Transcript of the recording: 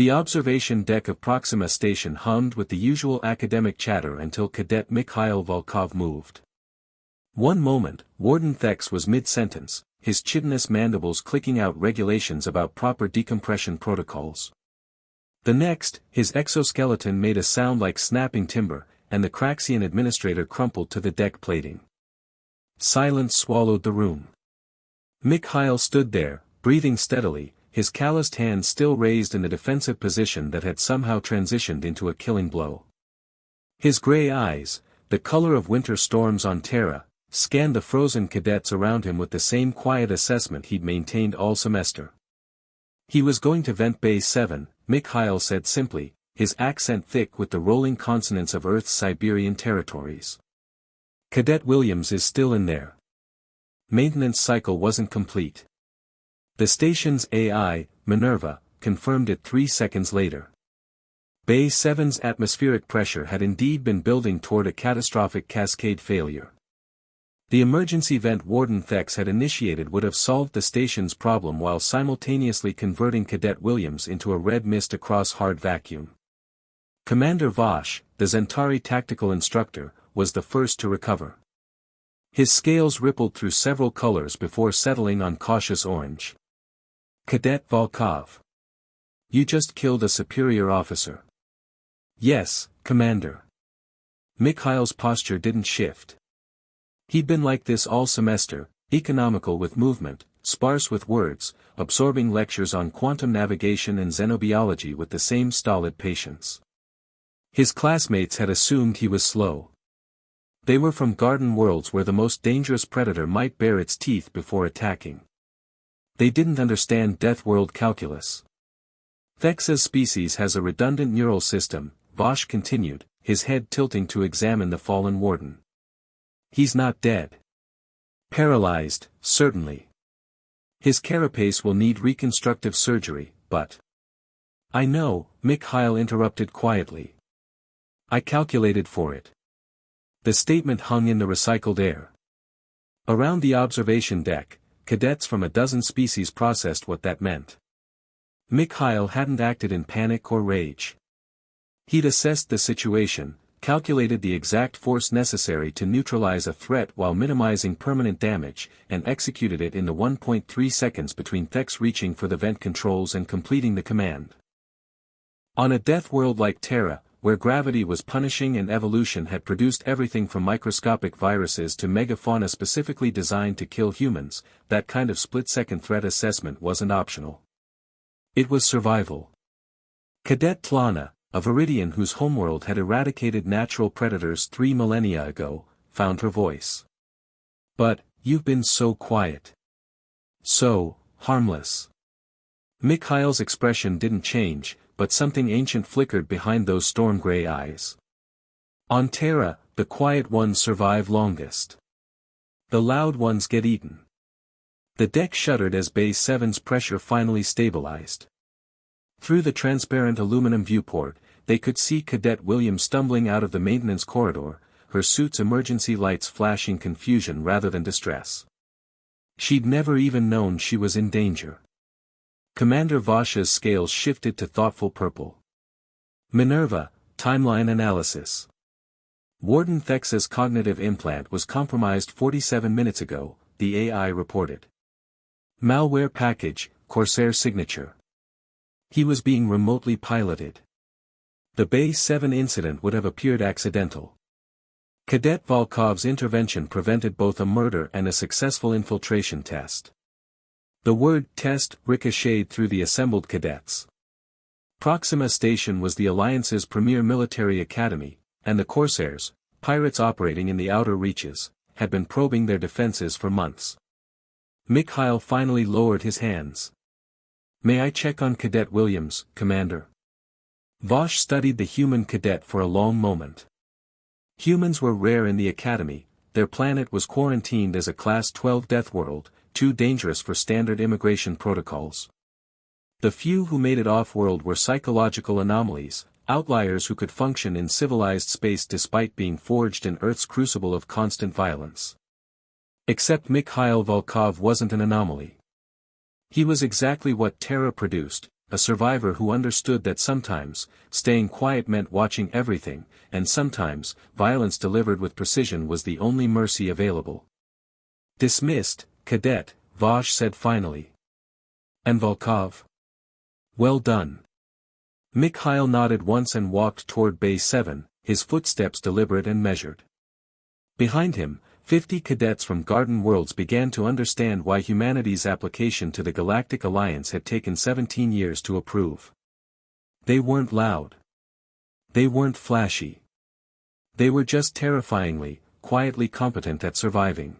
The observation deck of Proxima Station hummed with the usual academic chatter until Cadet Mikhail Volkov moved. One moment, Warden Thex was mid-sentence, his chitinous mandibles clicking out regulations about proper decompression protocols. The next, his exoskeleton made a sound like snapping timber, and the Craxian administrator crumpled to the deck plating. Silence swallowed the room. Mikhail stood there, breathing steadily, his calloused hands still raised in the defensive position that had somehow transitioned into a killing blow. His gray eyes, the color of winter storms on Terra, scanned the frozen cadets around him with the same quiet assessment he'd maintained all semester. He was going to vent Bay 7, Mikhail said simply, his accent thick with the rolling consonants of Earth's Siberian territories. Cadet Williams is still in there. Maintenance cycle wasn't complete. The station's AI, Minerva, confirmed it 3 seconds later. Bay 7's atmospheric pressure had indeed been building toward a catastrophic cascade failure. The emergency vent Warden Thex had initiated would have solved the station's problem while simultaneously converting Cadet Williams into a red mist across hard vacuum. Commander Vosh, the Zentari tactical instructor, was the first to recover. His scales rippled through several colors before settling on cautious orange. Cadet Volkov. You just killed a superior officer. Yes, Commander. Mikhail's posture didn't shift. He'd been like this all semester, economical with movement, sparse with words, absorbing lectures on quantum navigation and xenobiology with the same stolid patience. His classmates had assumed he was slow. They were from garden worlds where the most dangerous predator might bare its teeth before attacking. They didn't understand Deathworld calculus. Thex's species has a redundant neural system, Vosh continued, his head tilting to examine the fallen warden. He's not dead. Paralyzed, certainly. His carapace will need reconstructive surgery, but... I know, Mikhail interrupted quietly. I calculated for it. The statement hung in the recycled air. Around the observation deck, cadets from a dozen species processed what that meant. Mikhail hadn't acted in panic or rage. He'd assessed the situation, calculated the exact force necessary to neutralize a threat while minimizing permanent damage, and executed it in the 1.3 seconds between Thex reaching for the vent controls and completing the command. On a death world like Terra, where gravity was punishing and evolution had produced everything from microscopic viruses to megafauna specifically designed to kill humans, that kind of split-second threat assessment wasn't optional. It was survival. Cadet Tlana, a Viridian whose homeworld had eradicated natural predators 3 millennia ago, found her voice. But, you've been so quiet. So, harmless. Mikhail's expression didn't change, but something ancient flickered behind those storm-gray eyes. On Terra, the quiet ones survive longest. The loud ones get eaten. The deck shuddered as Bay 7's pressure finally stabilized. Through the transparent aluminum viewport, they could see Cadet Williams stumbling out of the maintenance corridor, her suit's emergency lights flashing confusion rather than distress. She'd never even known she was in danger. Commander Vosh's scales shifted to thoughtful purple. Minerva, timeline analysis. Warden Thex's cognitive implant was compromised 47 minutes ago, the AI reported. Malware package, Corsair signature. He was being remotely piloted. The Bay 7 incident would have appeared accidental. Cadet Volkov's intervention prevented both a murder and a successful infiltration test. The word test ricocheted through the assembled cadets. Proxima Station was the Alliance's premier military academy, and the Corsairs, pirates operating in the outer reaches, had been probing their defenses for months. Mikhail finally lowered his hands. May I check on Cadet Williams, Commander? Vosh studied the human cadet for a long moment. Humans were rare in the academy, their planet was quarantined as a Class 12 death world, too dangerous for standard immigration protocols. The few who made it off-world were psychological anomalies, outliers who could function in civilized space despite being forged in Earth's crucible of constant violence. Except Mikhail Volkov wasn't an anomaly. He was exactly what Terra produced, a survivor who understood that sometimes, staying quiet meant watching everything, and sometimes, violence delivered with precision was the only mercy available. "Dismissed, Cadet," Vosh said finally. "And Volkov?" "Well done." Mikhail nodded once and walked toward Bay 7, his footsteps deliberate and measured. Behind him, 50 cadets from Garden Worlds began to understand why humanity's application to the Galactic Alliance had taken 17 years to approve. They weren't loud. They weren't flashy. They were just terrifyingly, quietly competent at surviving.